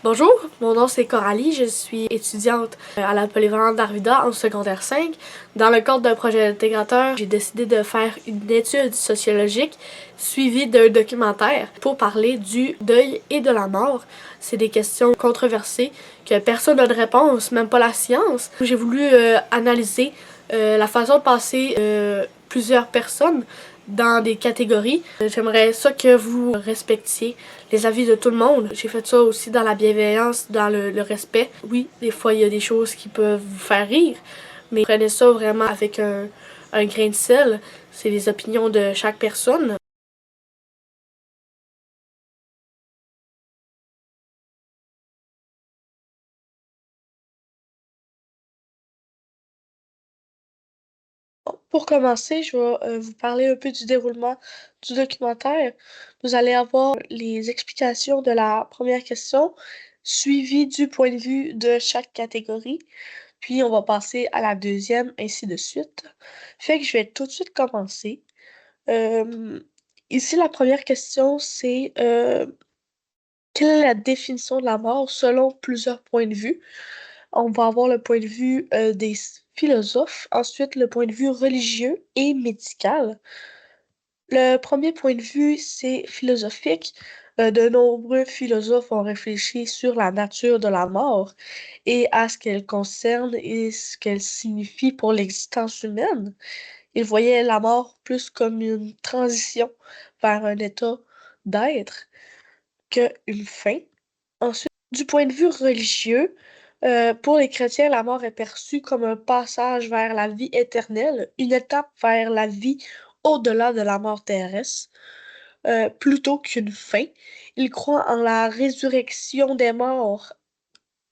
Bonjour, mon nom c'est Coralie, je suis étudiante à la polyvalente d'Arvida en secondaire 5. Dans le cadre d'un projet intégrateur, j'ai décidé de faire une étude sociologique suivie d'un documentaire pour parler du deuil et de la mort. C'est des questions controversées que personne n'a de réponse, même pas la science. J'ai voulu analyser la façon de penser plusieurs personnes dans des catégories. J'aimerais ça que vous respectiez les avis de tout le monde. J'ai fait ça aussi dans la bienveillance, dans le respect. Oui, des fois, il y a des choses qui peuvent vous faire rire, mais prenez ça vraiment avec un grain de sel. C'est les opinions de chaque personne. Pour commencer, je vais vous parler un peu du déroulement du documentaire. Vous allez avoir les explications de la première question, suivies du point de vue de chaque catégorie. Puis on va passer à la deuxième, ainsi de suite. Fait que je vais tout de suite commencer. Euh, Ici, la première question, c'est quelle est la définition de la mort selon plusieurs points de vue? On va avoir le point de vue des philosophes, ensuite le point de vue religieux et médical. Le premier point de vue, c'est philosophique. De nombreux philosophes ont réfléchi sur la nature de la mort et à ce qu'elle concerne et ce qu'elle signifie pour l'existence humaine. Ils voyaient la mort plus comme une transition vers un état d'être qu'une fin. Ensuite, du point de vue religieux, pour les chrétiens, la mort est perçue comme un passage vers la vie éternelle, une étape vers la vie au-delà de la mort terrestre, plutôt qu'une fin. Ils croient en la résurrection des morts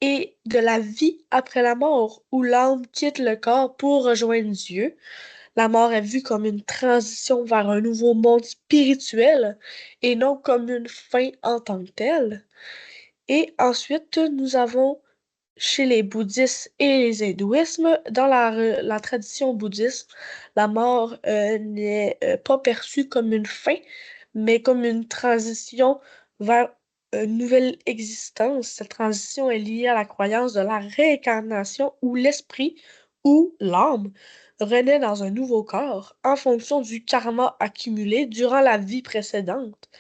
et de la vie après la mort, où l'âme quitte le corps pour rejoindre Dieu. La mort est vue comme une transition vers un nouveau monde spirituel et non comme une fin en tant que telle. Et ensuite, nous avons chez les bouddhistes et les hindouismes, dans la tradition bouddhiste, la mort n'est pas perçue comme une fin, mais comme une transition vers une nouvelle existence. Cette transition est liée à la croyance de la réincarnation où l'esprit ou l'âme renaît dans un nouveau corps en fonction du karma accumulé durant la vie précédente.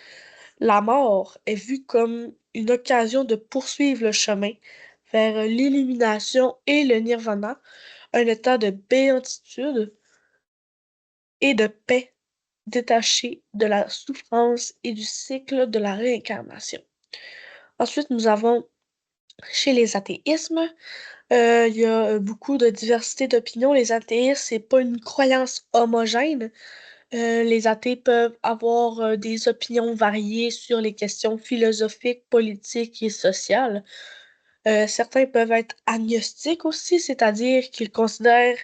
La mort est vue comme une occasion de poursuivre le chemin vers l'illumination et le nirvana, un état de béatitude et de paix détaché de la souffrance et du cycle de la réincarnation. Ensuite, nous avons chez les athéismes, il y a beaucoup de diversité d'opinions. Les athéistes, c'est pas une croyance homogène. Les athées peuvent avoir des opinions variées sur les questions philosophiques, politiques et sociales. Certains peuvent être agnostiques aussi, c'est-à-dire qu'ils considèrent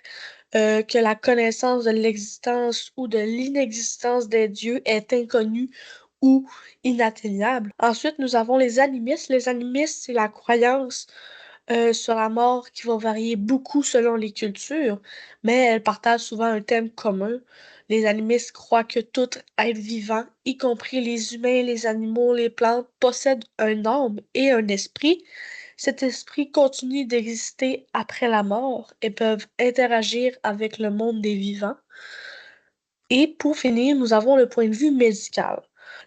que la connaissance de l'existence ou de l'inexistence des dieux est inconnue ou inatteignable. Ensuite, nous avons les animistes. Les animistes, c'est la croyance sur la mort qui va varier beaucoup selon les cultures, mais elles partagent souvent un thème commun. Les animistes croient que tout être vivant, y compris les humains, les animaux, les plantes, possède un âme et un esprit. Cet esprit continue d'exister après la mort et peuvent interagir avec le monde des vivants. Et pour finir, nous avons le point de vue médical.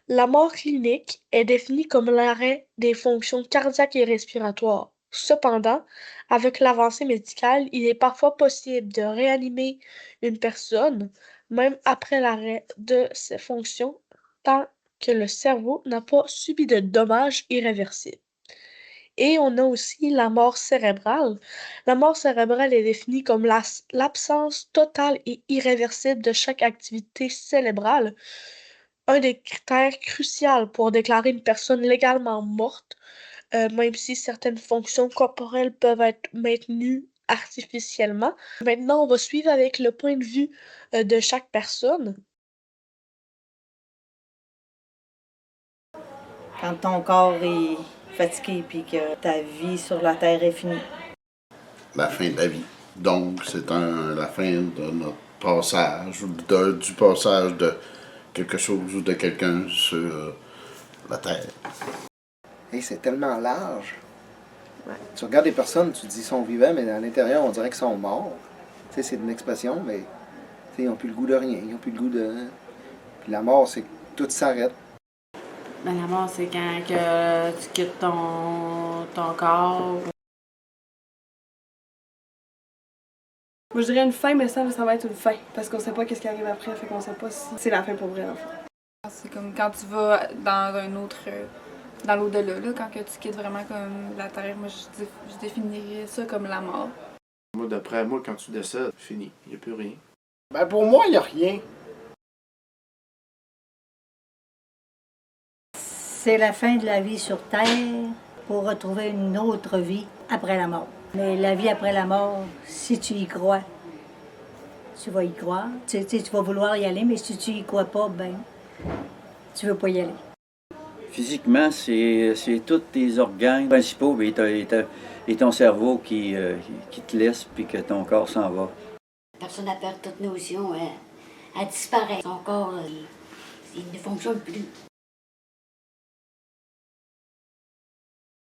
La mort clinique est définie comme l'arrêt des fonctions cardiaques et respiratoires. Cependant, avec l'avancée médicale, il est parfois possible de réanimer une personne, même après l'arrêt de ses fonctions, tant que le cerveau n'a pas subi de dommages irréversibles. Et on a aussi la mort cérébrale. La mort cérébrale est définie comme l'absence totale et irréversible de chaque activité cérébrale, un des critères cruciaux pour déclarer une personne légalement morte, même si certaines fonctions corporelles peuvent être maintenues artificiellement. Maintenant, on va suivre avec le point de vue de chaque personne. Quand ton corps est fatigué puis que ta vie sur la terre est finie. La fin de la vie. Donc, c'est la fin de notre passage, du passage de quelque chose ou de quelqu'un sur la Terre. Hey, c'est tellement large. Ouais. Tu regardes les personnes, tu te dis qu'ils sont vivants, mais à l'intérieur, on dirait qu'ils sont morts. Tu sais, c'est une expression, mais tu sais, ils n'ont plus le goût de rien, ils n'ont plus le goût de... Puis la mort, c'est que tout s'arrête. Ben, la mort, c'est quand que tu quittes ton corps. Moi, je dirais une fin, mais ça va être une fin. Parce qu'on sait pas qu'est-ce qui arrive après, fait qu'on sait pas si c'est la fin pour vrai, en fait. C'est comme quand tu vas dans un autre... dans l'au-delà, là, quand que tu quittes vraiment comme la Terre. Moi, je définirais ça comme la mort. Moi, d'après moi, quand tu décèdes, fini. Il n'y a plus rien. Ben pour moi, il n'y a rien. C'est la fin de la vie sur Terre pour retrouver une autre vie après la mort. Mais la vie après la mort, si tu y crois, tu vas y croire. Tu vas vouloir y aller, mais si tu y crois pas, ben, tu veux pas y aller. Physiquement, c'est tous tes organes principaux et ton cerveau qui te laisse puis que ton corps s'en va. La personne a perdu toute notion, elle disparaît. Son corps, il ne fonctionne plus.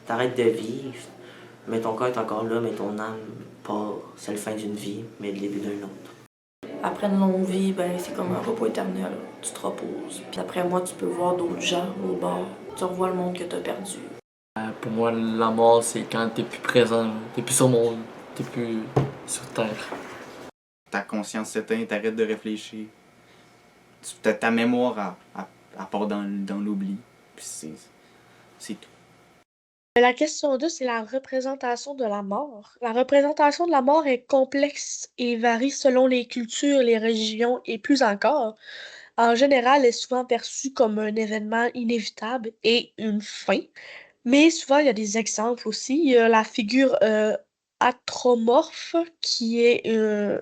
T'arrêtes de vivre, mais ton corps est encore là, mais ton âme part. C'est la fin d'une vie, mais le début d'une autre. Après une longue vie, ben, c'est comme un repos éternel. Tu te reposes. Puis après moi, tu peux voir d'autres gens au bord. Tu revois le monde que tu as perdu. Pour moi, la mort, c'est quand t'es plus présent. T'es plus sur le monde. T'es plus sur Terre. Ta conscience s'éteint, t'arrêtes de réfléchir. Ta mémoire à part dans l'oubli. Puis c'est tout. La question 2, c'est la représentation de la mort. La représentation de la mort est complexe et varie selon les cultures, les religions et plus encore. En général, elle est souvent perçue comme un événement inévitable et une fin. Mais souvent, il y a des exemples aussi. Il y a la figure atromorphe qui est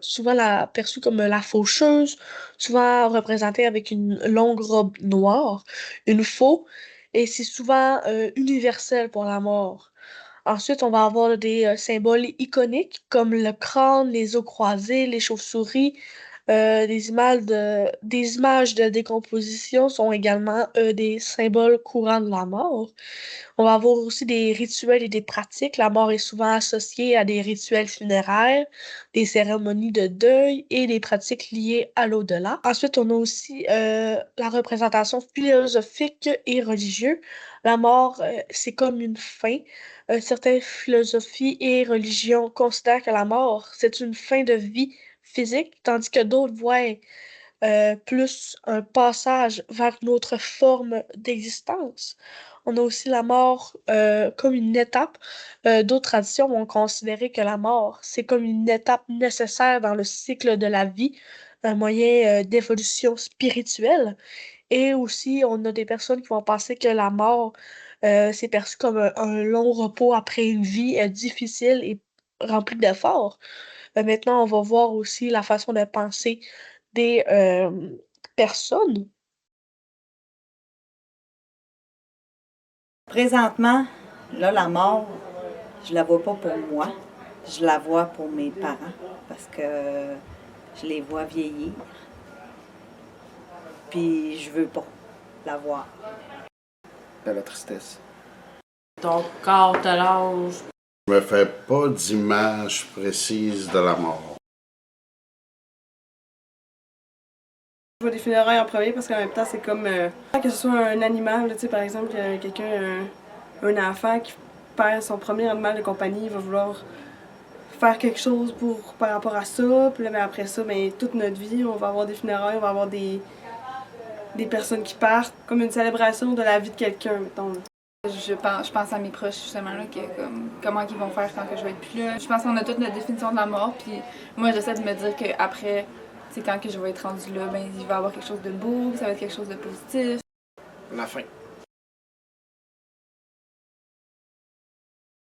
souvent perçue comme la faucheuse, souvent représentée avec une longue robe noire, une faux, et c'est souvent universel pour la mort. Ensuite, on va avoir des symboles iconiques comme le crâne, les os croisés, les chauves-souris. Des images de décomposition sont également des symboles courants de la mort. On va avoir aussi des rituels et des pratiques. La mort est souvent associée à des rituels funéraires, des cérémonies de deuil et des pratiques liées à l'au-delà. Ensuite, on a aussi la représentation philosophique et religieuse. La mort, c'est comme une fin. Certaines philosophies et religions considèrent que la mort, c'est une fin de vie physique, tandis que d'autres voient plus un passage vers une autre forme d'existence. On a aussi la mort comme une étape. D'autres traditions vont considérer que la mort, c'est comme une étape nécessaire dans le cycle de la vie, un moyen d'évolution spirituelle. Et aussi, on a des personnes qui vont penser que la mort, c'est perçu comme un long repos après une vie difficile et remplie d'efforts. Maintenant, on va voir aussi la façon de penser des personnes. Présentement, là, la mort, je la vois pas pour moi. Je la vois pour mes parents parce que je les vois vieillir. Puis je veux pas la voir. La tristesse. Ton corps te lâche. Je me fais pas d'image précise de la mort. Je vois des funérailles en premier parce qu'en même temps, c'est comme que ce soit un animal, tu sais, par exemple, quelqu'un, un enfant qui perd son premier animal de compagnie, il va vouloir faire quelque chose par rapport à ça. Puis là, ben, après ça, ben, toute notre vie, on va avoir des funérailles, on va avoir des personnes qui partent, comme une célébration de la vie de quelqu'un, mettons. Je pense à mes proches, justement, là, comment ils vont faire quand que je vais être plus là. Je pense qu'on a toute notre définition de la mort, puis moi, j'essaie de me dire qu'après, c'est quand que je vais être rendue là, ben, il va y avoir quelque chose de beau, ça va être quelque chose de positif. La fin.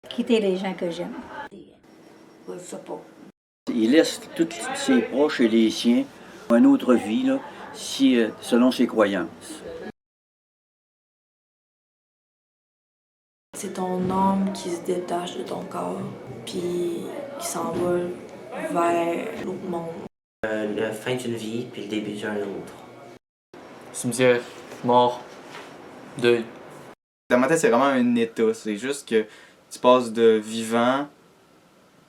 Quitter les gens que j'aime. Je sais pas. Il laisse tous ses proches et les siens une autre vie, là, selon ses croyances. C'est ton âme qui se détache de ton corps, puis qui s'envole vers l'autre monde. La fin d'une vie, puis le début d'une autre. Cimetière, mort, deuil. Dans ma tête, c'est vraiment un état. C'est juste que Tu passes de vivant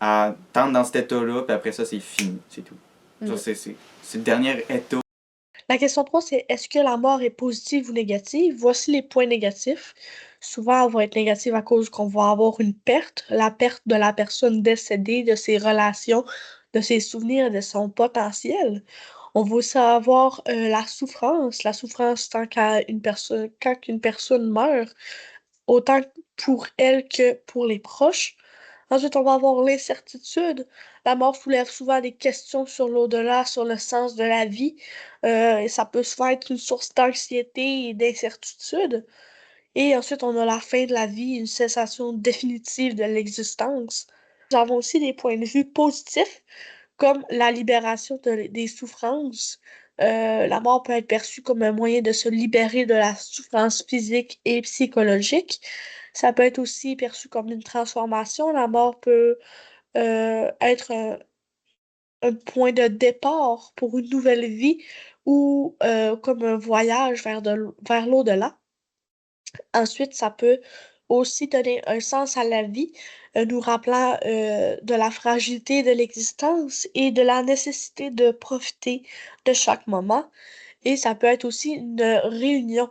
à t'entrer dans cet état-là, puis après ça, c'est fini, c'est tout. Ça, c'est le dernier état. La question 3, c'est est-ce que la mort est positive ou négative? Voici les points négatifs. Souvent, elle va être négative à cause qu'on va avoir une perte, la perte de la personne décédée, de ses relations, de ses souvenirs, de son potentiel. On va aussi avoir la souffrance tant quand une personne meurt, autant pour elle que pour les proches. Ensuite, on va avoir l'incertitude. La mort soulève souvent des questions sur l'au-delà, sur le sens de la vie. Et ça peut souvent être une source d'anxiété et d'incertitude. Et ensuite, on a la fin de la vie, une cessation définitive de l'existence. Nous avons aussi des points de vue positifs, comme la libération des souffrances. La mort peut être perçue comme un moyen de se libérer de la souffrance physique et psychologique. Ça peut être aussi perçu comme une transformation. La mort peut être un point de départ pour une nouvelle vie ou comme un voyage vers l'au-delà. Ensuite, ça peut aussi donner un sens à la vie, nous rappelant de la fragilité de l'existence et de la nécessité de profiter de chaque moment. Et ça peut être aussi une réunion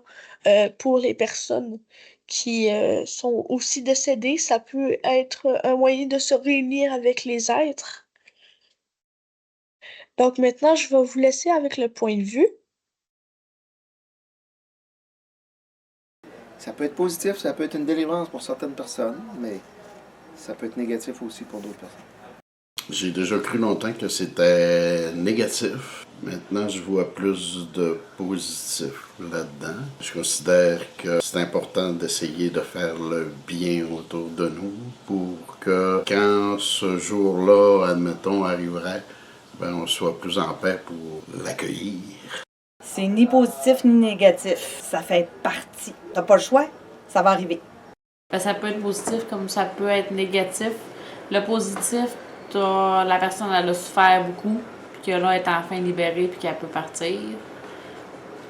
pour les personnes qui sont aussi décédées. Ça peut être un moyen de se réunir avec les êtres. Donc maintenant, je vais vous laisser avec le point de vue. Ça peut être positif, ça peut être une délivrance pour certaines personnes, mais ça peut être négatif aussi pour d'autres personnes. J'ai déjà cru longtemps que c'était négatif. Maintenant, je vois plus de positif là-dedans. Je considère que c'est important d'essayer de faire le bien autour de nous pour que quand ce jour-là, admettons, arriverait, ben, on soit plus en paix pour l'accueillir. C'est ni positif ni négatif. Ça fait partie. T'as pas le choix, ça va arriver. Ben, ça peut être positif comme ça peut être négatif. Le positif, la personne elle a souffert beaucoup, puis que là elle est enfin libérée puis qu'elle peut partir.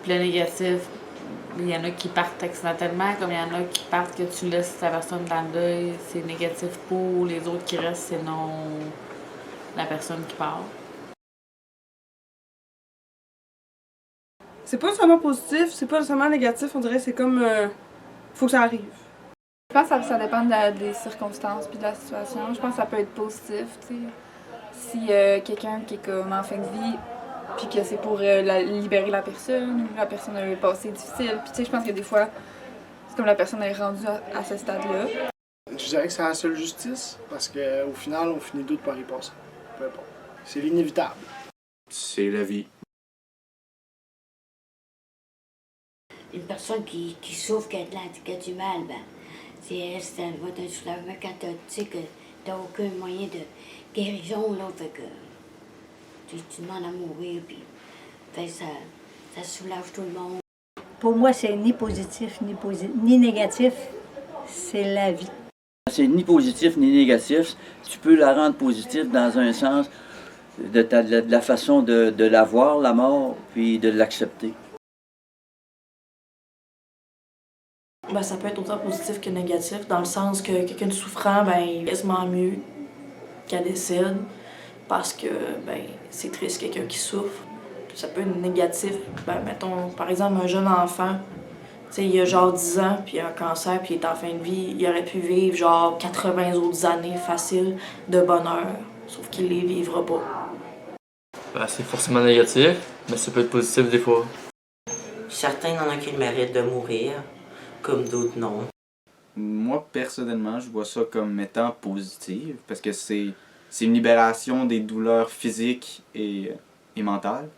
Puis le négatif, il y en a qui partent accidentellement, comme il y en a qui partent que tu laisses ta personne dans le deuil. C'est négatif pour les autres qui restent, c'est non la personne qui part. C'est pas seulement positif, c'est pas seulement négatif, on dirait que c'est comme faut que ça arrive. Je pense que ça dépend des circonstances puis de la situation. Je pense que ça peut être positif, tu sais. Si quelqu'un qui est comme en fin de vie, puis que c'est pour libérer la personne, ou la personne a eu un passé difficile. Puis tu sais, je pense que des fois, c'est comme la personne est rendue à ce stade-là. Je dirais que c'est la seule justice, parce qu'au final, on finit toutes par y passer. Peu importe. C'est l'inévitable. C'est la vie. Une personne qui souffre, qui a du mal, ben, ça va être un soulagement quand tu sais que tu n'as aucun moyen de guérison, là, fait que tu demandes à mourir, puis fait, ça soulage tout le monde. Pour moi, c'est ni positif ni négatif, c'est la vie. C'est ni positif ni négatif. Tu peux la rendre positive dans un sens de la façon de la voir, la mort, puis de l'accepter. Ben, ça peut être autant positif que négatif, dans le sens que quelqu'un de souffrant, ben, il est quasiment mieux qu'elle décède, parce que ben, c'est triste quelqu'un qui souffre. Ça peut être négatif. Ben, mettons, par exemple, un jeune enfant, il a genre 10 ans, puis il a un cancer, puis il est en fin de vie, il aurait pu vivre genre 80 autres années faciles de bonheur, sauf qu'il les vivra pas. Ben, c'est forcément négatif, mais ça peut être positif des fois. Certains n'en ont qui le mérite de mourir, comme d'autres non. Moi, personnellement, je vois ça comme étant positif, parce que c'est une libération des douleurs physiques et mentales.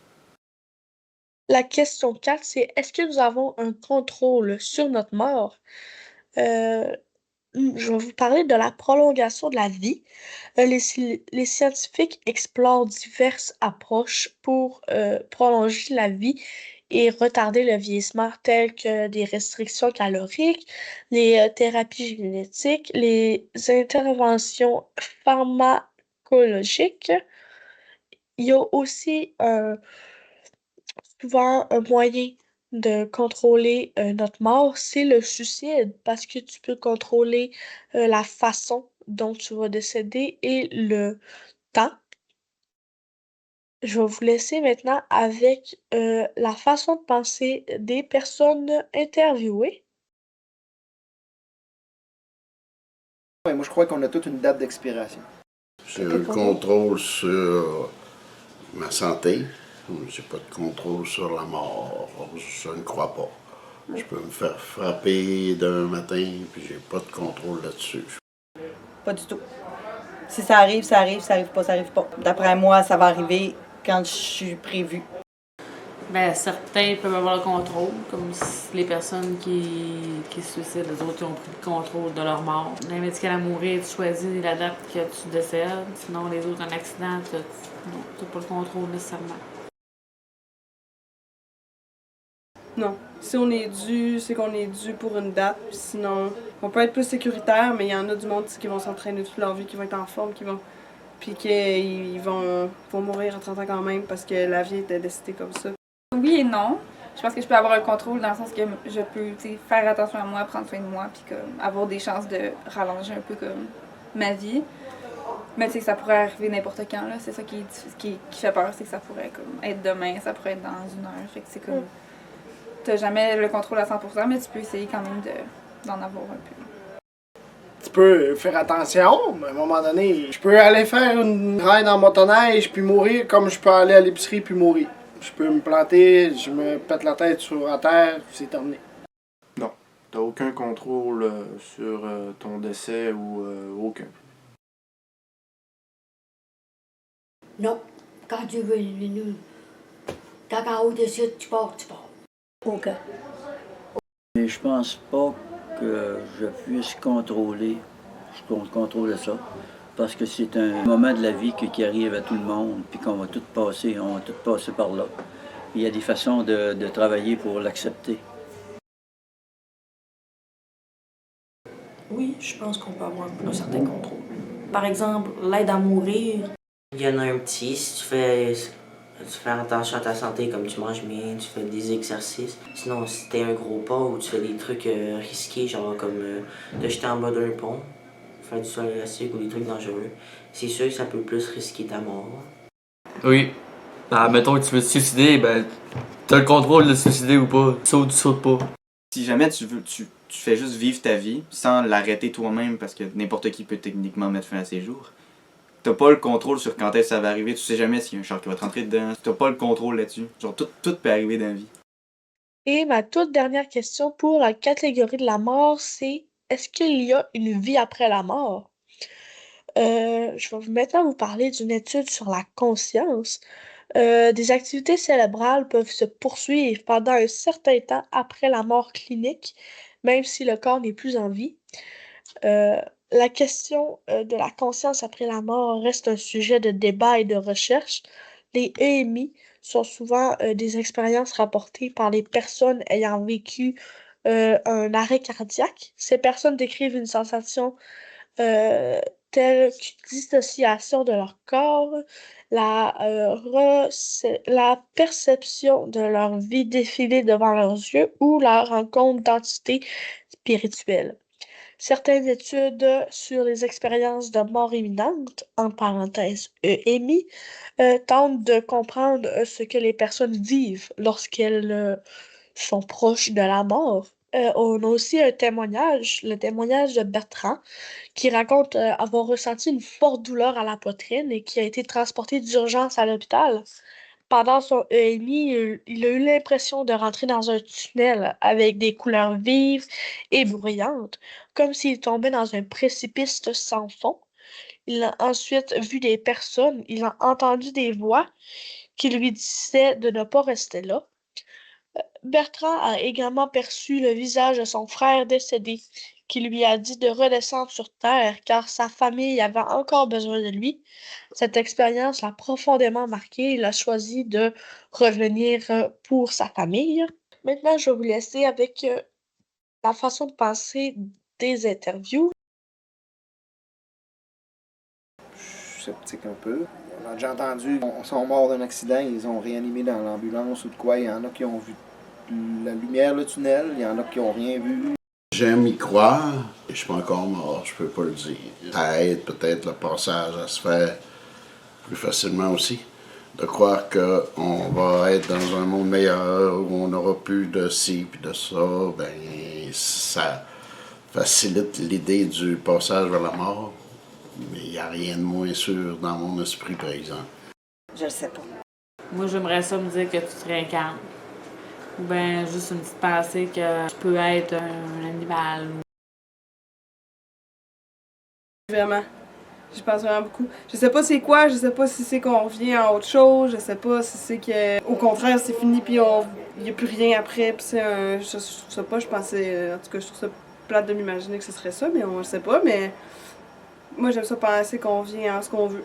La question 4, c'est est-ce que nous avons un contrôle sur notre mort? Je vais vous parler de la prolongation de la vie. Les scientifiques explorent diverses approches pour prolonger la vie et retarder le vieillissement, telles que des restrictions caloriques, les thérapies génétiques, les interventions pharmacologiques. Il y a aussi souvent un moyen de contrôler notre mort, c'est le suicide, parce que tu peux contrôler la façon dont tu vas décéder et le temps. Je vais vous laisser maintenant avec la façon de penser des personnes interviewées. Ouais, moi, je crois qu'on a toute une date d'expiration. J'ai un contrôle sur ma santé. J'ai pas de contrôle sur la mort. Je ne crois pas. Je peux me faire frapper d'un matin, puis j'ai pas de contrôle là-dessus. Pas du tout. Si ça arrive, ça arrive. Ça arrive pas, ça arrive pas. D'après moi, ça va arriver quand je suis prévue. Ben, certains peuvent avoir le contrôle, comme les personnes qui se suicident, les autres qui ont pris le contrôle de leur mort. Dans les médicaments à mourir, tu choisis la date que tu décèdes. Sinon, les autres, un accident, tu n'as pas le contrôle nécessairement. Non. Si on est dû, c'est qu'on est dû pour une date. Puis sinon, on peut être plus sécuritaire, mais il y en a du monde qui vont s'entraîner toute leur vie, qui vont être en forme, puis qu'ils vont mourir à 30 ans quand même parce que la vie était décidée comme ça. Oui et non. Je pense que je peux avoir un contrôle dans le sens que je peux faire attention à moi, prendre soin de moi, puis comme avoir des chances de rallonger un peu comme ma vie. Mais tu sais, ça pourrait arriver n'importe quand, là. C'est ça qui fait peur, c'est que ça pourrait comme être demain, ça pourrait être dans une heure. Fait que c'est comme. T'as jamais le contrôle à 100%, mais tu peux essayer quand même d'en avoir un peu. Tu peux faire attention, mais à un moment donné, je peux aller faire une ride en motoneige puis mourir comme je peux aller à l'épicerie puis mourir. Je peux me planter, je me pète la tête sur la terre, c'est terminé. Non, t'as aucun contrôle sur ton décès ou aucun. Non, quand tu veux, nous. Quand en haut de ça, tu pars, tu pars. Aucun. Mais je pense pas que je puisse contrôler ça. Parce que c'est un moment de la vie qui arrive à tout le monde, puis qu'on va tout passer, on va tout passer par là. Il y a des façons de travailler pour l'accepter. Oui, je pense qu'on peut avoir un certain contrôle. Par exemple, l'aide à mourir. Il y en a un petit, si tu fais attention à ta santé, comme tu manges bien, tu fais des exercices. Sinon, si t'es un gros pas ou tu fais des trucs risqués, genre comme te jeter en bas d'un pont, faire du sol élastique ou des trucs dangereux, c'est sûr que ça peut plus risquer ta mort. Oui. Ben, mettons que tu veux te suicider, ben, t'as le contrôle de te suicider ou pas. Tu sautes pas. Si jamais tu fais juste vivre ta vie sans l'arrêter toi-même parce que n'importe qui peut techniquement mettre fin à ses jours, t'as pas le contrôle sur quand est-ce que ça va arriver. Tu sais jamais s'il y a un char qui va te rentrer dedans. T'as pas le contrôle là-dessus. Genre, tout peut arriver dans la vie. Et ma toute dernière question pour la catégorie de la mort, c'est est-ce qu'il y a une vie après la mort? Je vais maintenant vous parler d'une étude sur la conscience. Des activités cérébrales peuvent se poursuivre pendant un certain temps après la mort clinique, même si le corps n'est plus en vie. La question de la conscience après la mort reste un sujet de débat et de recherche. Les EMI sont souvent des expériences rapportées par les personnes ayant vécu un arrêt cardiaque. Ces personnes décrivent une sensation telle qu'une dissociation de leur corps, la perception de leur vie défiler devant leurs yeux ou la rencontre d'entités spirituelles. Certaines études sur les expériences de mort imminente, en parenthèse EMI, tentent de comprendre ce que les personnes vivent lorsqu'elles sont proches de la mort. On a aussi un témoignage, le témoignage de Bertrand, qui raconte avoir ressenti une forte douleur à la poitrine et qui a été transporté d'urgence à l'hôpital. Pendant son EMI, il a eu l'impression de rentrer dans un tunnel avec des couleurs vives et bruyantes, comme s'il tombait dans un précipice sans fond. Il a ensuite vu des personnes, il a entendu des voix qui lui disaient de ne pas rester là. Bertrand a également perçu le visage de son frère décédé, qui lui a dit de redescendre sur Terre car sa famille avait encore besoin de lui. Cette expérience l'a profondément marqué. Il a choisi de revenir pour sa famille. Maintenant, je vais vous laisser avec la façon de penser des interviews. Je suis sceptique un peu. On a déjà entendu, ils sont morts d'un accident, ils ont réanimé dans l'ambulance ou de quoi. Il y en a qui ont vu la lumière, le tunnel. Il y en a qui n'ont rien vu. J'aime y croire. Je suis pas encore mort, je peux pas le dire. Ça aide peut-être le passage à se faire plus facilement aussi. De croire qu'on va être dans un monde meilleur, où on n'aura plus de ci puis de ça, ben ça facilite l'idée du passage vers la mort. Mais il n'y a rien de moins sûr dans mon esprit, par exemple. Je le sais pas. Moi, j'aimerais ça me dire que tu te réincarnes. Ou bien juste une petite pensée que tu peux être un animal. Vraiment. Je pense vraiment beaucoup. Je sais pas c'est quoi, je sais pas si c'est qu'on revient à autre chose, je sais pas si c'est que au contraire c'est fini puis il y a plus rien après puis c'est un je trouve ça pas, je pensais en tout cas je trouve ça plate de m'imaginer que ce serait ça mais on le sait pas mais moi j'aime ça penser qu'on vient à ce qu'on veut.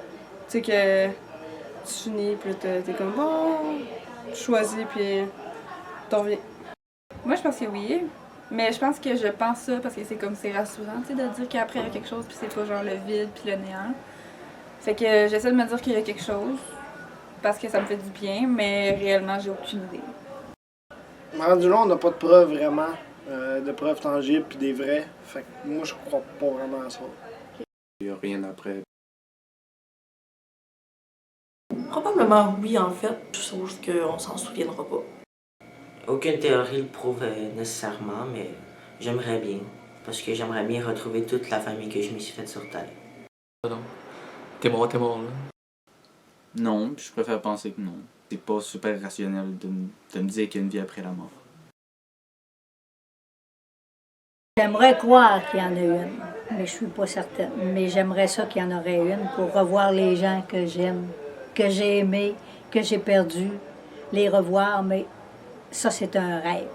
Tu sais que tu finis puis t'es comme bon, tu choisis puis t'en reviens. Moi, je pense que oui. Mais je pense que je pense ça parce que c'est comme c'est rassurant, tu sais, de dire qu'après il y a quelque chose puis c'est pas genre le vide puis le néant. Fait que j'essaie de me dire qu'il y a quelque chose parce que ça me fait du bien, mais réellement j'ai aucune idée. Rendu là, on n'a pas de preuves vraiment, de preuves tangibles puis des vraies. Fait que moi, je crois pas vraiment à ça. Il n'y a rien après. Probablement oui, en fait, sauf qu'on s'en souviendra pas. Aucune théorie le prouve nécessairement, mais j'aimerais bien. Parce que j'aimerais bien retrouver toute la famille que je me suis faite sur Terre. Non. T'es mort, là. Non, je préfère penser que non. C'est pas super rationnel de me dire qu'il y a une vie après la mort. J'aimerais croire qu'il y en a une, mais je suis pas certaine. Mais j'aimerais ça qu'il y en aurait une pour revoir les gens que j'aime, que j'ai aimés, que j'ai perdus, les revoir, mais ça, c'est un rêve.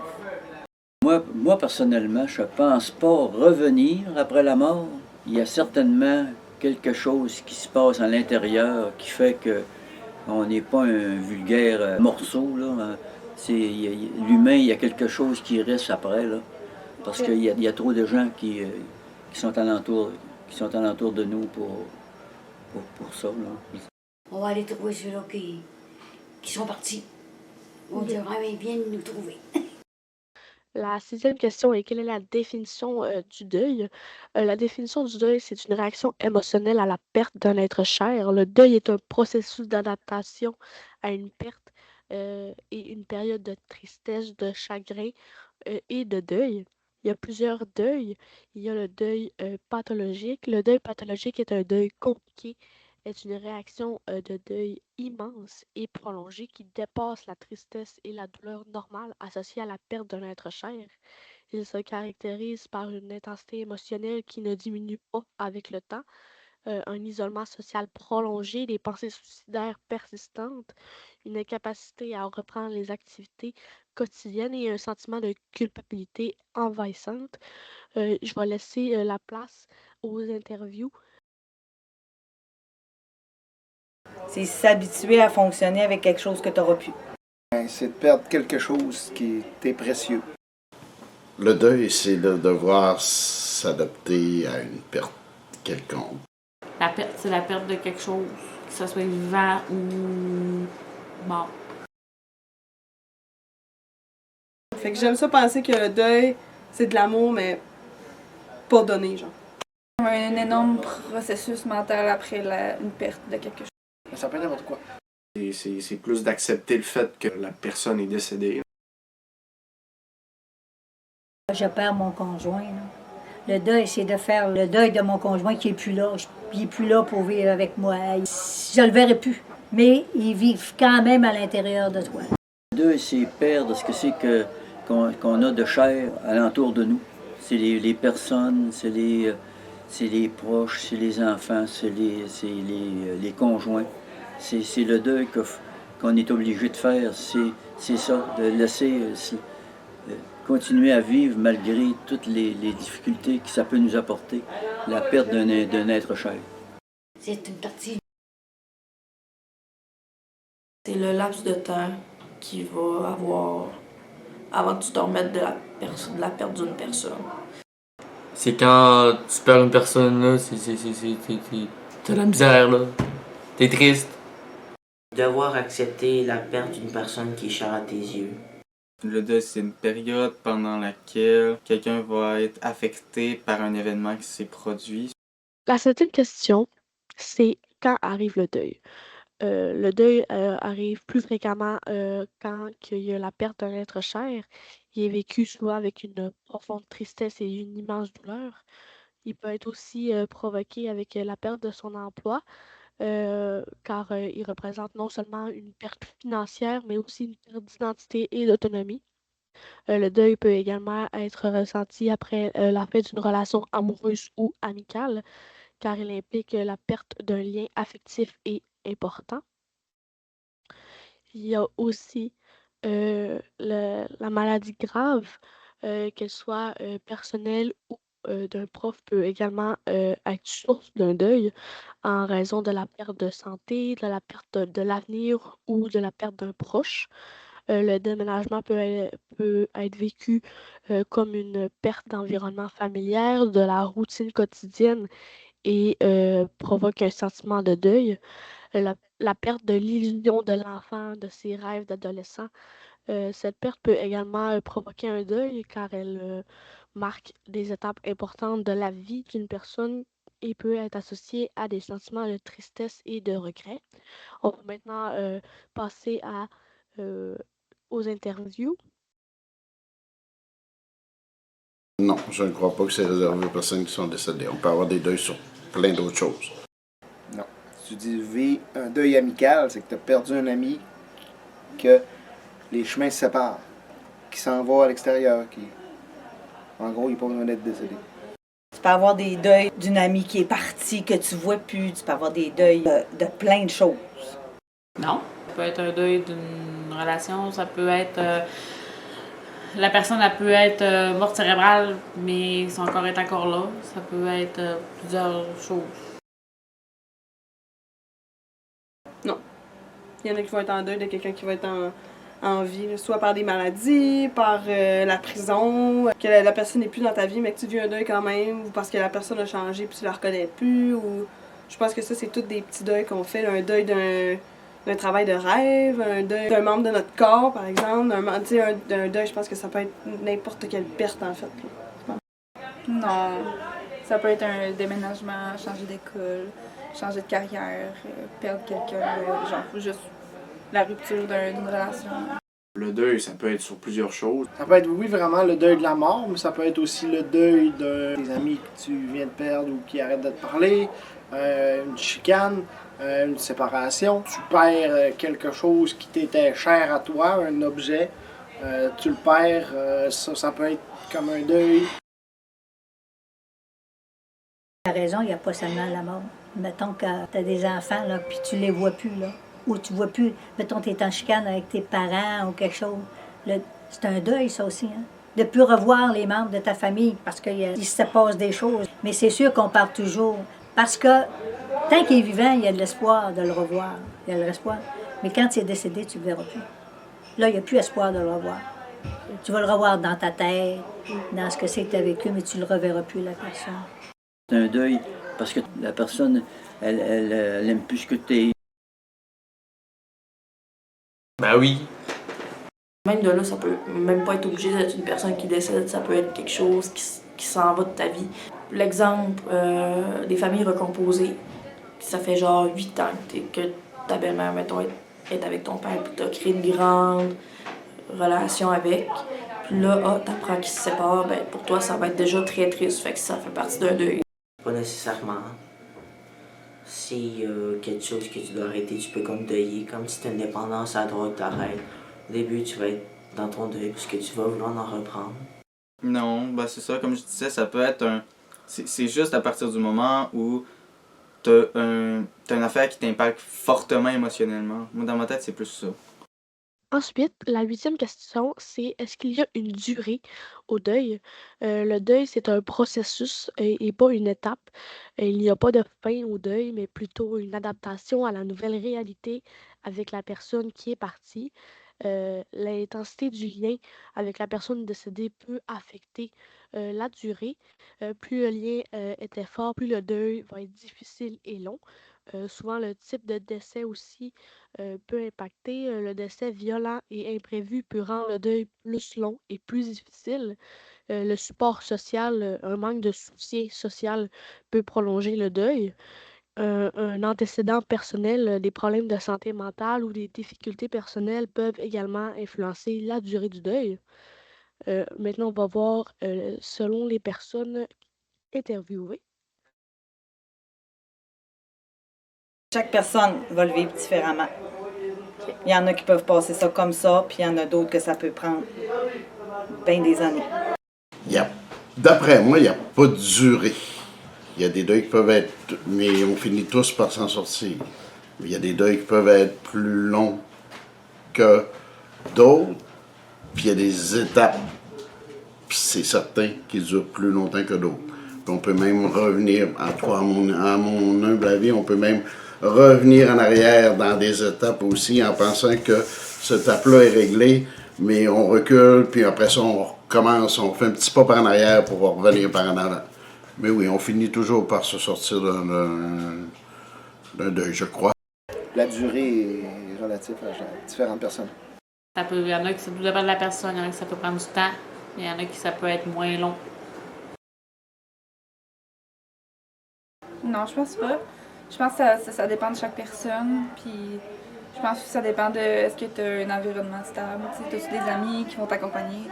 Moi, personnellement, je pense pas revenir après la mort. Il y a certainement quelque chose qui se passe à l'intérieur qui fait que on n'est pas un vulgaire morceau, là. L'humain, il y a quelque chose qui reste après, là. Parce qu'il y a trop de gens qui sont alentour de nous pour ça, là. On va aller trouver ceux-là qui sont partis. On devrait bien nous trouver. La sixième question est quelle est la définition du deuil? La définition du deuil, c'est une réaction émotionnelle à la perte d'un être cher. Le deuil est un processus d'adaptation à une perte et une période de tristesse, de chagrin et de deuil. Il y a plusieurs deuils. Il y a le deuil pathologique. Le deuil pathologique est un deuil compliqué, est une réaction de deuil immense et prolongée qui dépasse la tristesse et la douleur normale associée à la perte d'un être cher. Il se caractérise par une intensité émotionnelle qui ne diminue pas avec le temps, un isolement social prolongé, des pensées suicidaires persistantes, une incapacité à reprendre les activités quotidiennes et un sentiment de culpabilité envahissante. Je vais laisser la place aux interviews. C'est s'habituer à fonctionner avec quelque chose que tu n'auras plus. C'est de perdre quelque chose qui était précieux. Le deuil, c'est de devoir s'adapter à une perte quelconque. La perte, c'est la perte de quelque chose, que ce soit vivant ou mort. Fait que j'aime ça penser que le deuil, c'est de l'amour, mais pas donné, genre. Un énorme processus mental après une perte de quelque chose. Ça peut être n'importe quoi. C'est plus d'accepter le fait que la personne est décédée. Je perds mon conjoint, là. Le deuil, c'est de faire le deuil de mon conjoint qui n'est plus là. Il n'est plus là pour vivre avec moi. Je le verrai plus. Mais il vit quand même à l'intérieur de toi. Le deuil, c'est perdre ce que c'est qu'on a de cher alentour de nous. C'est les personnes, c'est les proches, c'est les enfants, c'est les conjoints. C'est le deuil qu'on est obligé de faire. C'est ça, de laisser continuer à vivre malgré toutes les difficultés que ça peut nous apporter, la perte d'un être cher. C'est une partie. C'est le laps de temps qu'il va avoir avant que tu te remettes de la perte d'une personne. C'est quand tu perds une personne, là, t'as la misère, là. T'es triste. Devoir accepter la perte d'une personne qui est chère à tes yeux. Le deuil, c'est une période pendant laquelle quelqu'un va être affecté par un événement qui s'est produit. La septième question, c'est quand arrive le deuil? Le deuil arrive plus fréquemment quand il y a la perte d'un être cher. Il est vécu souvent avec une profonde tristesse et une immense douleur. Il peut être aussi provoqué avec la perte de son emploi, car il représente non seulement une perte financière, mais aussi une perte d'identité et d'autonomie. Le deuil peut également être ressenti après la fin d'une relation amoureuse ou amicale, car il implique la perte d'un lien affectif et important. Il y a aussi la maladie grave, qu'elle soit personnelle ou d'un prof, peut également être source d'un deuil en raison de la perte de santé, de la perte de l'avenir ou de la perte d'un proche. Le déménagement peut être vécu comme une perte d'environnement familial, de la routine quotidienne et provoque un sentiment de deuil. La perte de l'illusion de l'enfant, de ses rêves d'adolescent. Cette perte peut également provoquer un deuil car elle marque des étapes importantes de la vie d'une personne et peut être associée à des sentiments de tristesse et de regret. On va maintenant passer euh, aux interviews. Non, je ne crois pas que c'est réservé aux personnes qui sont décédées. On peut avoir des deuils sur plein d'autres choses. Non. Si tu dis vivre un deuil amical, c'est que tu as perdu un ami, que les chemins se séparent, qui s'en va à l'extérieur, qui. En gros, il n'est pas besoin d'être décédé. Tu peux avoir des deuils d'une amie qui est partie, que tu vois plus. Tu peux avoir des deuils de plein de choses. Non. Ça peut être un deuil d'une relation, ça peut être... la personne, elle peut être morte cérébrale, mais son corps est encore là. Ça peut être plusieurs choses. Non. Il y en a qui vont être en deuil de quelqu'un qui va être en vie, là, soit par des maladies, par la prison, que la personne n'est plus dans ta vie, mais que tu vis un deuil quand même, ou parce que la personne a changé puis tu la reconnais plus. Ou je pense que ça, c'est tous des petits deuils qu'on fait. Là, un deuil d'un travail de rêve, un deuil d'un membre de notre corps, par exemple. Un deuil, je pense que ça peut être n'importe quelle perte, en fait. Là. Non. Ça peut être un déménagement, changer d'école, changer de carrière, perdre quelqu'un, genre juste la rupture d'une relation. Le deuil, ça peut être sur plusieurs choses. Ça peut être, oui, vraiment le deuil de la mort, mais ça peut être aussi le deuil de tes amis que tu viens de perdre ou qui arrêtent de te parler, une chicane, une séparation. Tu perds quelque chose qui t'était cher à toi, un objet, tu le perds, ça peut être comme un deuil. Tu as raison, il n'y a pas seulement la mort. Mettons que tu as des enfants, là, puis tu les vois plus, là. Ou tu vois plus, mettons, tu es en chicane avec tes parents ou quelque chose. C'est un deuil, ça aussi, hein? De ne plus revoir les membres de ta famille parce qu'il se passe des choses. Mais c'est sûr qu'on part toujours. Parce que tant qu'il est vivant, il y a de l'espoir de le revoir. Il y a de l'espoir. Mais quand il est décédé, tu ne le verras plus. Là, il n'y a plus espoir de le revoir. Tu vas le revoir dans ta tête, dans ce que c'est que tu as vécu, mais tu ne le reverras plus, la personne. C'est un deuil parce que la personne, elle aime plus ce que tu es. Ben oui. Même de là, ça peut même pas être obligé d'être une personne qui décède, ça peut être quelque chose qui s'en va de ta vie. L'exemple, des familles recomposées, ça fait genre 8 ans que ta belle-mère, mettons, est avec ton père, puis t'as créé une grande relation avec. Puis là, t'apprends qu'ils se séparent, ben pour toi, ça va être déjà très triste, fait que ça fait partie d'un deuil. Pas nécessairement. Si quelque chose que tu dois arrêter, tu peux comme deuiller, comme si t'as une dépendance à la drogue, t'arrêtes. Au début, tu vas être dans ton deuil parce que tu vas vouloir en reprendre. Non, ben c'est ça, comme je disais, ça peut être un... C'est juste à partir du moment où t'as une affaire qui t'impacte fortement émotionnellement. Moi, dans ma tête, c'est plus ça. Ensuite, la huitième question, c'est est-ce qu'il y a une durée au deuil? Le deuil, c'est un processus et pas une étape. Il n'y a pas de fin au deuil, mais plutôt une adaptation à la nouvelle réalité avec la personne qui est partie. L'intensité du lien avec la personne décédée peut affecter la durée. Plus le lien était fort, plus le deuil va être difficile et long. Souvent, le type de décès aussi peut impacter. Le décès violent et imprévu peut rendre le deuil plus long et plus difficile. Le support social, un manque de soutien social peut prolonger le deuil. Un antécédent personnel, des problèmes de santé mentale ou des difficultés personnelles peuvent également influencer la durée du deuil. Maintenant, on va voir selon les personnes interviewées. Chaque personne va le vivre différemment. Il y en a qui peuvent passer ça comme ça, puis il y en a d'autres que ça peut prendre bien des années. D'après moi, il n'y a pas de durée. Il y a des deuils qui peuvent être, mais on finit tous par s'en sortir. Il y a des deuils qui peuvent être plus longs que d'autres, puis il y a des étapes, puis c'est certain qu'ils durent plus longtemps que d'autres. Puis on peut même revenir, en tout cas à mon humble avis, on peut même revenir en arrière dans des étapes aussi en pensant que cette étape-là est réglée, mais on recule, puis après ça, on recommence, on fait un petit pas par en arrière pour revenir par en avant. Mais oui, on finit toujours par se sortir d'un deuil, je crois. La durée est relative à différentes personnes. Il y en a qui ça dépend de la personne, il y en a qui ça peut prendre du temps, il y en a qui ça peut être moins long. Non, je pense pas. Je pense que ça dépend de chaque personne. Puis je pense que ça dépend de est-ce que tu as un environnement stable. As-tu des amis qui vont t'accompagner?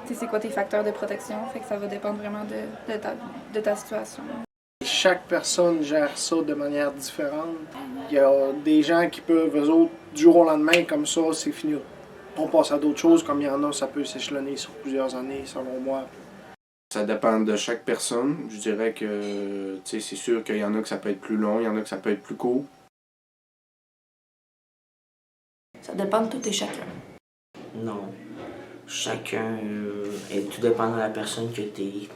C'est quoi tes facteurs de protection? Fait que ça va dépendre vraiment de ta situation. Chaque personne gère ça de manière différente. Il y a des gens qui peuvent, eux autres, du jour au lendemain, comme ça, c'est fini. On passe à d'autres choses, comme il y en a, ça peut s'échelonner sur plusieurs années, selon moi. Ça dépend de chaque personne. Je dirais que c'est sûr qu'il y en a que ça peut être plus long, il y en a que ça peut être plus court. Ça dépend de tout et chacun. Non. Chacun est tout dépend de la personne que tu es.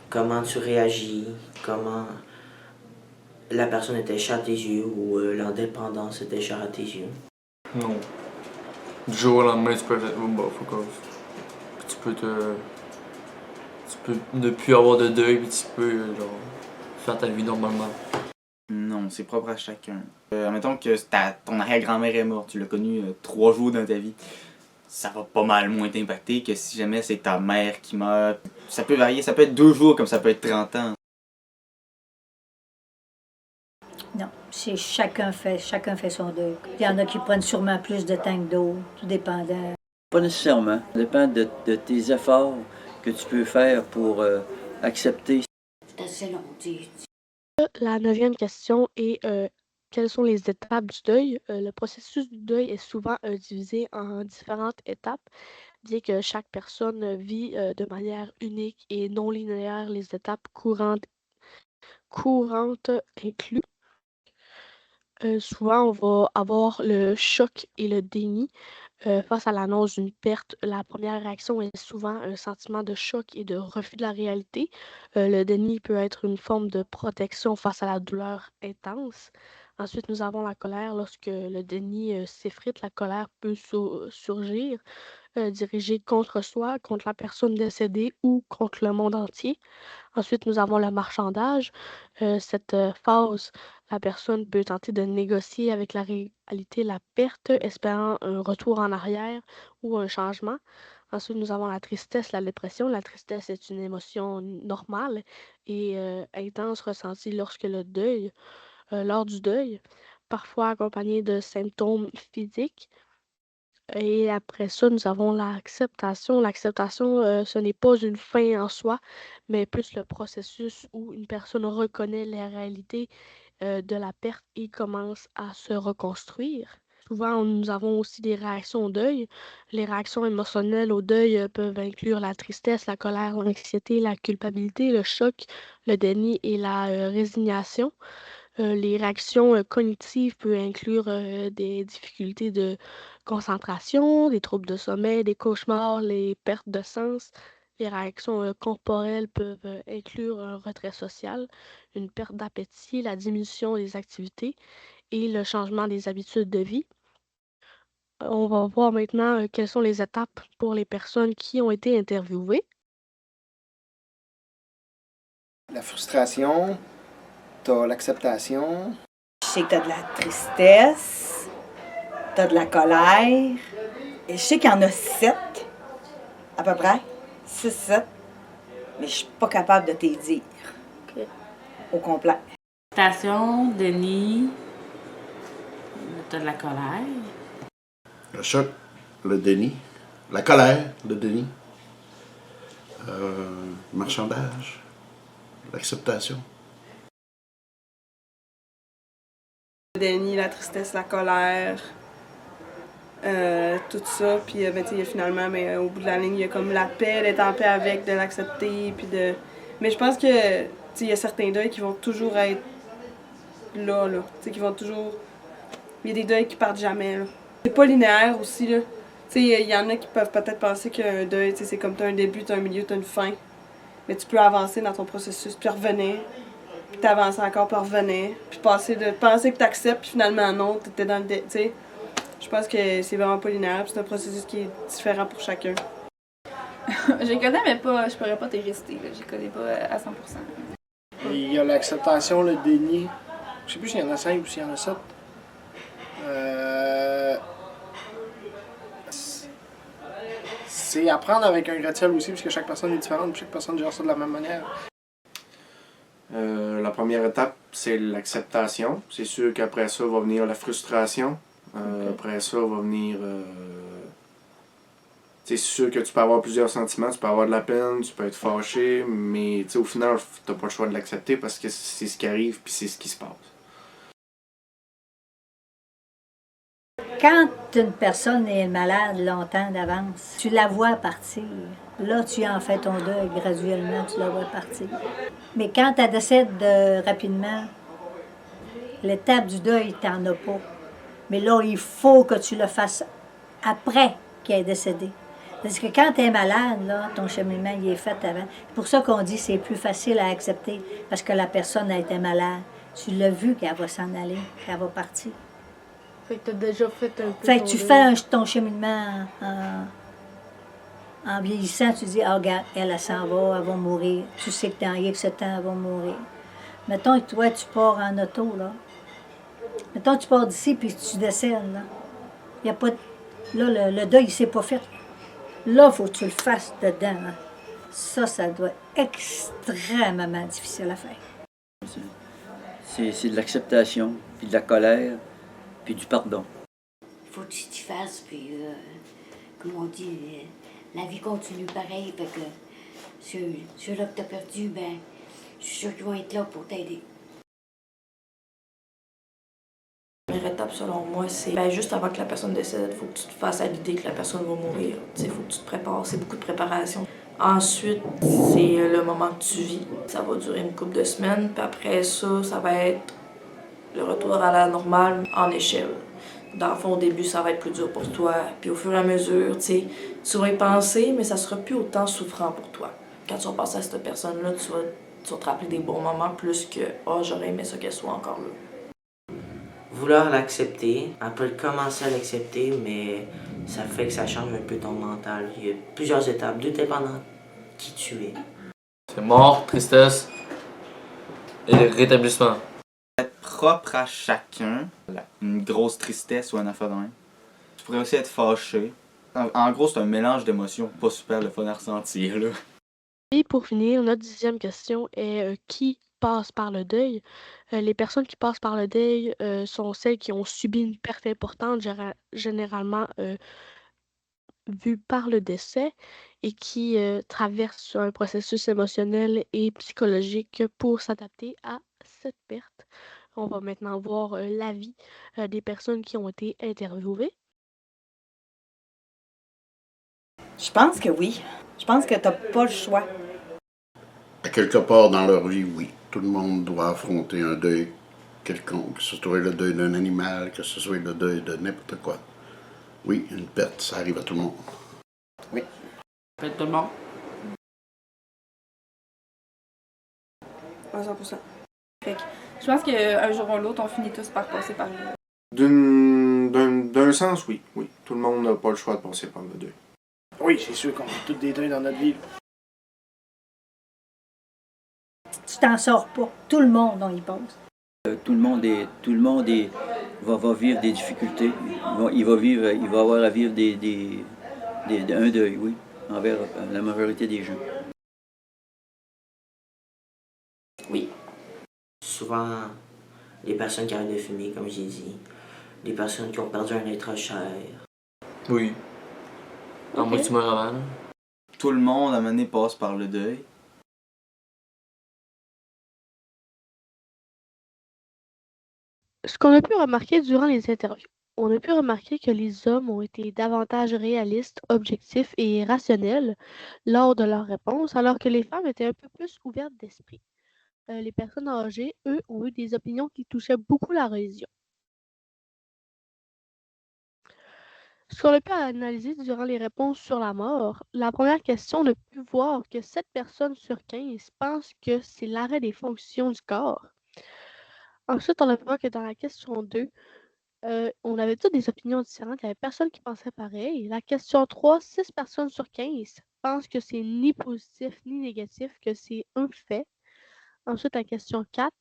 Comment tu réagis, comment la personne était chère à tes yeux ou l'indépendance était chère à tes yeux. Non. Du jour au lendemain, tu peux être tu peux ne plus avoir de deuil, puis tu peux faire ta vie normalement. Non, c'est propre à chacun. Admettons que ton arrière-grand-mère est morte, tu l'as connue 3 jours dans ta vie. Ça va pas mal moins t'impacter que si jamais c'est ta mère qui meurt. Ça peut varier, ça peut être 2 jours comme ça peut être 30 ans. Non, c'est chacun fait son deuil. Il y en a qui prennent sûrement plus de temps que d'autres, tout dépendant. Pas nécessairement. Ça dépend de tes efforts que tu peux faire pour accepter. C'est assez long, La 9e question est quelles sont les étapes du deuil? Le processus du deuil est souvent divisé en différentes étapes, bien que chaque personne vit de manière unique et non linéaire les étapes courantes incluses. Souvent, on va avoir le choc et le déni. Face à l'annonce d'une perte, la première réaction est souvent un sentiment de choc et de refus de la réalité. Le déni peut être une forme de protection face à la douleur intense. Ensuite, nous avons la colère. Lorsque le déni s'effrite, la colère peut surgir, dirigée contre soi, contre la personne décédée ou contre le monde entier. Ensuite, nous avons le marchandage. Cette phase, la personne peut tenter de négocier avec la réalité la perte, espérant un retour en arrière ou un changement. Ensuite, nous avons la tristesse, la dépression. La tristesse est une émotion normale et intense ressentie lors du deuil, parfois accompagnée de symptômes physiques. Et après ça, nous avons l'acceptation. L'acceptation, ce n'est pas une fin en soi, mais plus le processus où une personne reconnaît la réalité de la perte et commence à se reconstruire. Souvent, nous avons aussi des réactions au deuil. Les réactions émotionnelles au deuil peuvent inclure la tristesse, la colère, l'anxiété, la culpabilité, le choc, le déni et la résignation. Les réactions cognitives peuvent inclure des difficultés de concentration, des troubles de sommeil, des cauchemars, les pertes de sens. Les réactions corporelles peuvent inclure un retrait social, une perte d'appétit, la diminution des activités et le changement des habitudes de vie. On va voir maintenant quelles sont les étapes pour les personnes qui ont été interviewées. La frustration, T'as l'acceptation. Je sais que t'as de la tristesse, t'as de la colère. Et je sais qu'il y en a 7, à peu près. 6, 7. Mais je suis pas capable de t'y dire. Au complet. Acceptation, déni, t'as de la colère. Le choc, le déni. La colère, le déni. Marchandage. L'acceptation. Le déni, la tristesse, la colère, tout ça. Puis ben, finalement, mais, au bout de la ligne, il y a comme la paix, d'être en paix avec, de l'accepter. Puis de... Mais je pense que il y a certains deuils qui vont toujours être là. Qui vont toujours. Il y a des deuils qui partent jamais. Là. C'est pas linéaire aussi. Là. Il y en a qui peuvent peut-être penser qu'un deuil, c'est comme t'as un début, t'as un milieu, t'as une fin. Mais tu peux avancer dans ton processus, puis revenir. Puis t'avancer encore, puis revenir. Puis passer de penser que t'acceptes, puis finalement non, t'étais dans le... T'sais. Je pense que c'est vraiment pas linéaire, puis c'est un processus qui est différent pour chacun. Je les connais, mais pas, je pourrais pas te réciter. Je les connais pas à 100%. Il y a l'acceptation, le déni. Je sais plus s'il y en a 5 ou s'il y en a 7. C'est apprendre avec un gratte-ciel aussi, parce que chaque personne est différente, chaque personne gère ça de la même manière. La première étape, c'est l'acceptation. C'est sûr qu'après ça va venir la frustration. Après ça va venir... c'est sûr que tu peux avoir plusieurs sentiments. Tu peux avoir de la peine, tu peux être fâché, mais au final, t'as pas le choix de l'accepter parce que c'est ce qui arrive puis c'est ce qui se passe. Quand une personne est malade longtemps d'avance, tu la vois partir. Là, tu en fais ton deuil graduellement, tu la vois partir. Mais quand elle décède rapidement, l'étape du deuil, tu n'en as pas. Mais là, il faut que tu le fasses après qu'elle est décédée. Parce que quand tu es malade, là, ton cheminement il est fait avant. C'est pour ça qu'on dit que c'est plus facile à accepter, parce que la personne a été malade. Tu l'as vu qu'elle va s'en aller, qu'elle va partir. Fait que t'as déjà fait un peu. Fait que tu fais ton cheminement en vieillissant, tu dis, ah, regarde, elle s'en va, elle va mourir. Tu sais que dans X temps, elle va mourir. Mettons que toi, tu pars en auto, là. Mettons que tu pars d'ici, puis tu décèdes, là. Il y a pas de... Là, le deuil, il s'est pas fait. Là, il faut que tu le fasses dedans, hein. Ça doit être extrêmement difficile à faire. C'est de l'acceptation, puis de la colère, puis du pardon. Il faut que tu t'y fasses, puis, comme on dit, la vie continue pareil, fait que ceux-là que t'as perdu, ben, je suis sûre qu'ils vont être là pour t'aider. La première étape, selon moi, c'est juste avant que la personne décède, il faut que tu te fasses à l'idée que la personne va mourir. Il faut que tu te prépares, c'est beaucoup de préparation. Ensuite, c'est le moment que tu vis. Ça va durer une couple de semaines, puis après ça, ça va être le retour à la normale en échelle. Dans le fond, au début, ça va être plus dur pour toi, puis au fur et à mesure, tu vas y penser, mais ça sera plus autant souffrant pour toi. Quand tu vas passer à cette personne-là, tu vas te rappeler des bons moments plus que « Ah, j'aurais aimé ça qu'elle soit encore là ». Vouloir l'accepter, elle peut commencer à l'accepter, mais ça fait que ça change un peu ton mental. Il y a plusieurs étapes, tout dépendant qui tu es. C'est mort, tristesse et rétablissement. Être propre à chacun, une grosse tristesse ou un affaire de même. Tu pourrais aussi être fâché. En gros, c'est un mélange d'émotions pas super le fun à ressentir, là. Et pour finir, notre 10e question est qui passe par le deuil? Les personnes qui passent par le deuil sont celles qui ont subi une perte importante, généralement vue par le décès, et qui traversent un processus émotionnel et psychologique pour s'adapter à cette perte. On va maintenant voir l'avis des personnes qui ont été interviewées. Je pense que oui. Je pense que t'as pas le choix. À quelque part dans leur vie, oui. Tout le monde doit affronter un deuil quelconque, que ce soit le deuil d'un animal, que ce soit le deuil de n'importe quoi. Oui, une perte, ça arrive à tout le monde. Oui. Peut-être tout le monde. À 100%. Fait que je pense qu'un jour ou l'autre, on finit tous par passer par là. D'un sens, oui. Oui. Tout le monde n'a pas le choix de passer par le deuil. Oui, c'est sûr qu'on a tous des deuils dans notre vie. Tu t'en sors pas. Tout le monde, on y pense. Tout le monde va vivre des difficultés. Il va avoir à vivre un deuil, oui, envers la majorité des gens. Oui. Souvent, les personnes qui arrêtent de fumer, comme j'ai dit, les personnes qui ont perdu un être cher. Oui. En moi, tu meurs avant. Tout le monde, à un moment donné, passe par le deuil. Ce qu'on a pu remarquer durant les interviews, on a pu remarquer que les hommes ont été davantage réalistes, objectifs et rationnels lors de leurs réponses, alors que les femmes étaient un peu plus ouvertes d'esprit. Les personnes âgées, eux, ont eu des opinions qui touchaient beaucoup la religion. Ce qu'on a pu analyser durant les réponses sur la mort, la première question, on a pu voir que 7 personnes sur 15 pensent que c'est l'arrêt des fonctions du corps. Ensuite, on a pu voir que dans la question 2, on avait toutes des opinions différentes. Il n'y avait personne qui pensait pareil. La question 3, 6 personnes sur 15 pensent que c'est ni positif ni négatif, que c'est un fait. Ensuite, la question 4,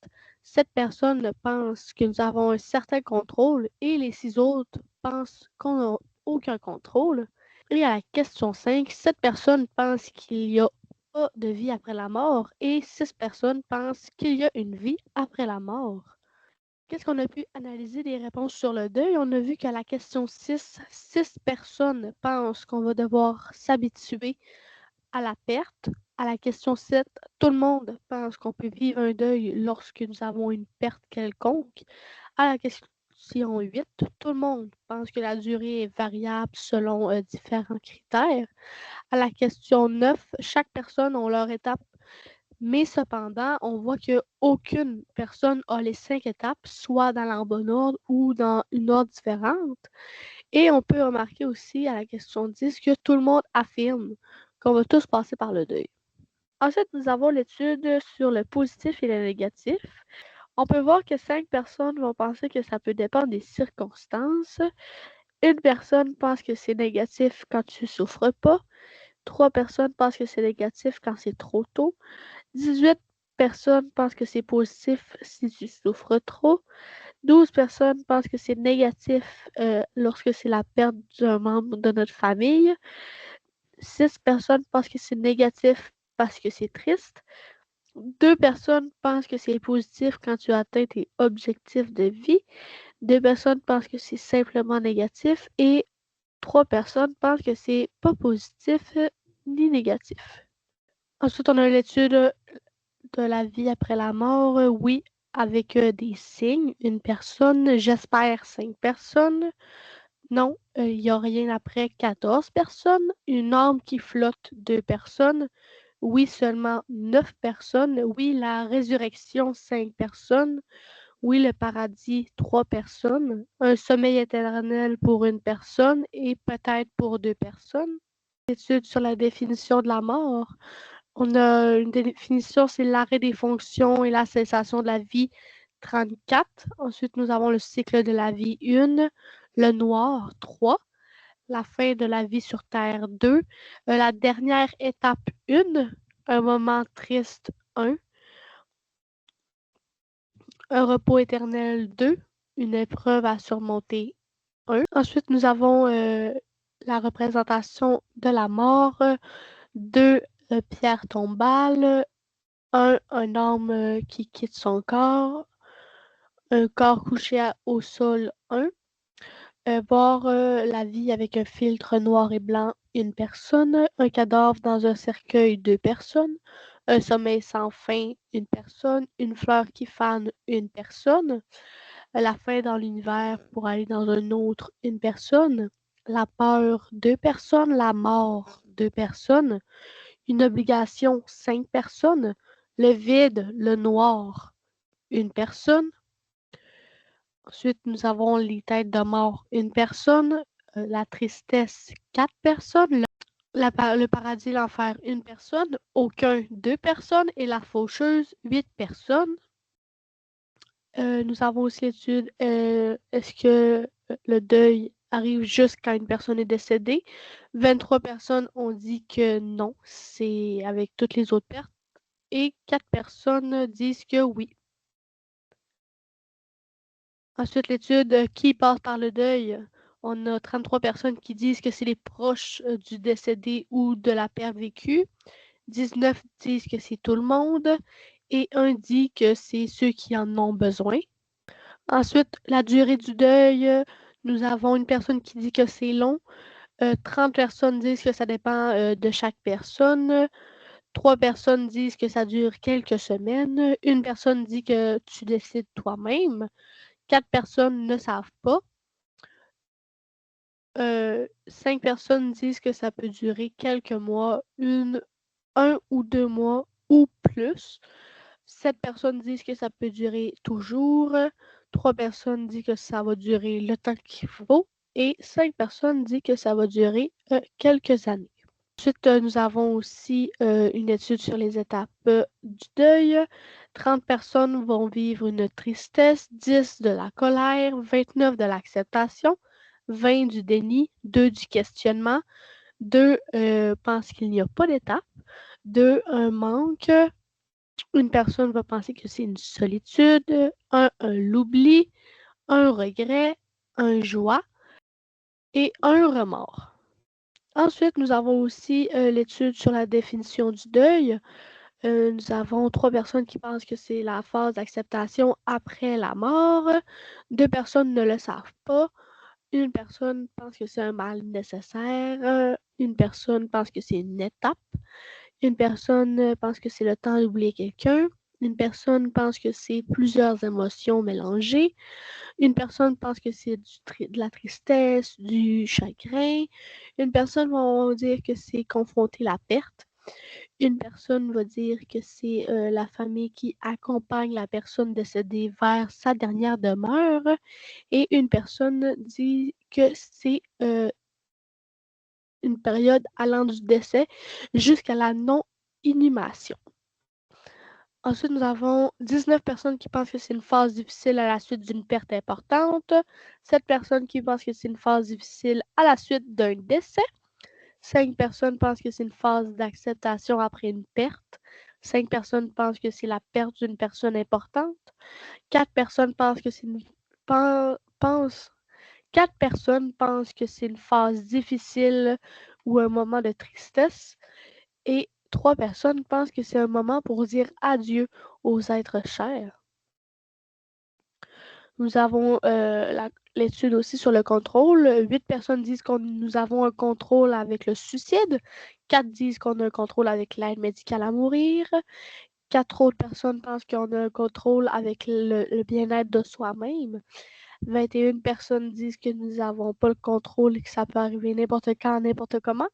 7 personnes pensent que nous avons un certain contrôle et les 6 autres pensent qu'on n'a aucun contrôle. Et à la question 5, 7 personnes pensent qu'il n'y a pas de vie après la mort et 6 personnes pensent qu'il y a une vie après la mort. Qu'est-ce qu'on a pu analyser des réponses sur le deuil? On a vu qu'à la question 6, 6 personnes pensent qu'on va devoir s'habituer à la perte. À la question 7, tout le monde pense qu'on peut vivre un deuil lorsque nous avons une perte quelconque. À la question 8, tout le monde pense que la durée est variable selon différents critères. À la question 9, chaque personne a leur étape, mais cependant, on voit qu'aucune personne a les 5 étapes, soit dans le bon ordre ou dans une ordre différente. Et on peut remarquer aussi à la question 10 que tout le monde affirme qu'on va tous passer par le deuil. Ensuite, nous avons l'étude sur le positif et le négatif. On peut voir que 5 personnes vont penser que ça peut dépendre des circonstances. Une personne pense que c'est négatif quand tu souffres pas. 3 personnes pensent que c'est négatif quand c'est trop tôt. 18 personnes pensent que c'est positif si tu souffres trop. 12 personnes pensent que c'est négatif lorsque c'est la perte d'un membre de notre famille. 6 personnes pensent que c'est négatif parce que c'est triste. 2 personnes pensent que c'est positif quand tu atteins tes objectifs de vie. 2 personnes pensent que c'est simplement négatif. Et 3 personnes pensent que c'est pas positif ni négatif. Ensuite, on a l'étude de la vie après la mort. Oui, avec des signes. Une personne, j'espère 5 personnes. Non, il n'y a rien après 14 personnes. Une âme qui flotte 2 personnes. Oui, seulement 9 personnes. Oui, la résurrection 5 personnes. Oui, le paradis 3 personnes. Un sommeil éternel pour une personne et peut-être pour 2 personnes. Étude sur la définition de la mort. On a une définition, c'est l'arrêt des fonctions et la cessation de la vie 34. Ensuite, nous avons le cycle de la vie 1, le noir 3, la fin de la vie sur Terre 2, la dernière étape 1, un moment triste 1, un repos éternel 2, une épreuve à surmonter 1. Ensuite, nous avons la représentation de la mort 2, pierre tombale, un homme qui quitte son corps, un corps couché au sol 1, voir la vie avec un filtre noir et blanc, une personne, un cadavre dans un cercueil, 2 personnes, un sommeil sans fin, une personne, une fleur qui fane, une personne, la fin dans l'univers pour aller dans un autre, une personne, la peur, 2 personnes, la mort, 2 personnes, une obligation, 5 personnes, le vide, le noir, une personne. Ensuite, nous avons les têtes de mort, une personne, la tristesse, 4 personnes, le paradis, l'enfer, une personne, aucun, 2 personnes, et la faucheuse, 8 personnes. Nous avons aussi l'étude, est-ce que le deuil arrive juste quand une personne est décédée? 23 personnes ont dit que non, c'est avec toutes les autres pertes. et 4 personnes disent que oui. Ensuite, l'étude qui passe par le deuil. On a 33 personnes qui disent que c'est les proches du décédé ou de la perte vécue. 19 disent que c'est tout le monde. Et 1 dit que c'est ceux qui en ont besoin. Ensuite, la durée du deuil. Nous avons une personne qui dit que c'est long. 30 personnes disent que ça dépend de chaque personne. 3 personnes disent que ça dure quelques semaines. Une personne dit que tu décides toi-même. 4 personnes ne savent pas. 5 personnes disent que ça peut durer quelques mois, 1 ou 2 mois ou plus. 7 personnes disent que ça peut durer toujours. 3 personnes disent que ça va durer le temps qu'il faut. Et 5 personnes disent que ça va durer quelques années. Ensuite, nous avons aussi une étude sur les étapes du deuil. 30 personnes vont vivre une tristesse, 10 de la colère, 29 de l'acceptation, 20 du déni, 2 du questionnement, 2 pensent qu'il n'y a pas d'étape, 2 un manque, une personne va penser que c'est une solitude, 1 l'oubli, 1 regret, 1 joie et 1 remords. Ensuite, nous avons aussi l'étude sur la définition du deuil. Nous avons 3 personnes qui pensent que c'est la phase d'acceptation après la mort. 2 personnes ne le savent pas. Une personne pense que c'est un mal nécessaire. Une personne pense que c'est une étape. Une personne pense que c'est le temps d'oublier quelqu'un. Une personne pense que c'est plusieurs émotions mélangées. Une personne pense que c'est de la tristesse, du chagrin. Une personne va dire que c'est confronter la perte. Une personne va dire que c'est la famille qui accompagne la personne décédée vers sa dernière demeure. Et une personne dit que c'est une période allant du décès jusqu'à la non-inhumation. Ensuite, nous avons 19 personnes qui pensent que c'est une phase difficile à la suite d'une perte importante. 7 personnes qui pensent que c'est une phase difficile à la suite d'un décès. 5 personnes pensent que c'est une phase d'acceptation après une perte. 5 personnes pensent que c'est la perte d'une personne importante. 4 personnes pensent que c'est une 4 personnes pensent que c'est une phase difficile ou un moment de tristesse. Et 3 personnes pensent que c'est un moment pour dire adieu aux êtres chers. Nous avons l'étude aussi sur le contrôle. 8 personnes disent que nous avons un contrôle avec le suicide. 4 disent qu'on a un contrôle avec l'aide médicale à mourir. 4 autres personnes pensent qu'on a un contrôle avec le bien-être de soi-même. 21 personnes disent que nous n'avons pas le contrôle et que ça peut arriver n'importe quand, n'importe comment.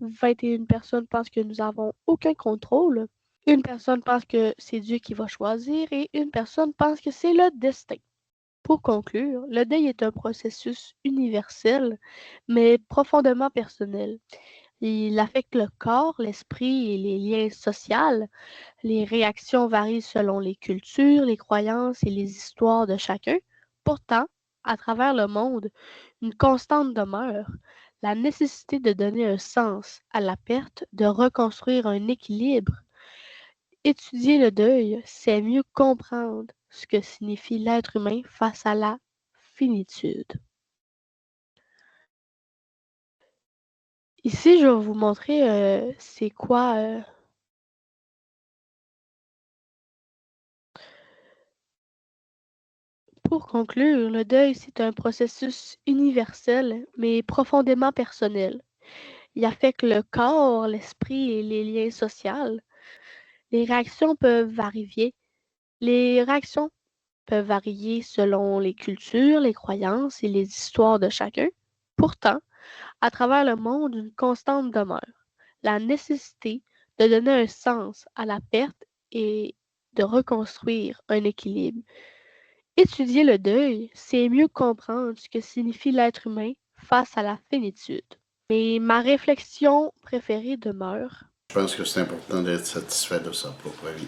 21 personnes pensent que nous n'avons aucun contrôle. Une personne pense que c'est Dieu qui va choisir et une personne pense que c'est le destin. Pour conclure, le deuil est un processus universel, mais profondément personnel. Il affecte le corps, l'esprit et les liens sociaux. Les réactions varient selon les cultures, les croyances et les histoires de chacun. Pourtant, à travers le monde, une constante demeure, la nécessité de donner un sens à la perte, de reconstruire un équilibre. Étudier le deuil, c'est mieux comprendre ce que signifie l'être humain face à la finitude. Ici, je vais vous montrer c'est quoi Pour conclure, le deuil, c'est un processus universel, mais profondément personnel. Il affecte le corps, l'esprit et les liens sociaux. Les réactions peuvent varier. Les réactions peuvent varier selon les cultures, les croyances et les histoires de chacun. Pourtant, à travers le monde, une constante demeure. La nécessité de donner un sens à la perte et de reconstruire un équilibre. Étudier le deuil, c'est mieux comprendre ce que signifie l'être humain face à la finitude. Mais ma réflexion préférée demeure. Je pense que c'est important d'être satisfait de sa propre vie.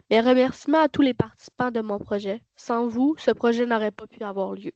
Mes remerciements à tous les participants de mon projet. Sans vous, ce projet n'aurait pas pu avoir lieu.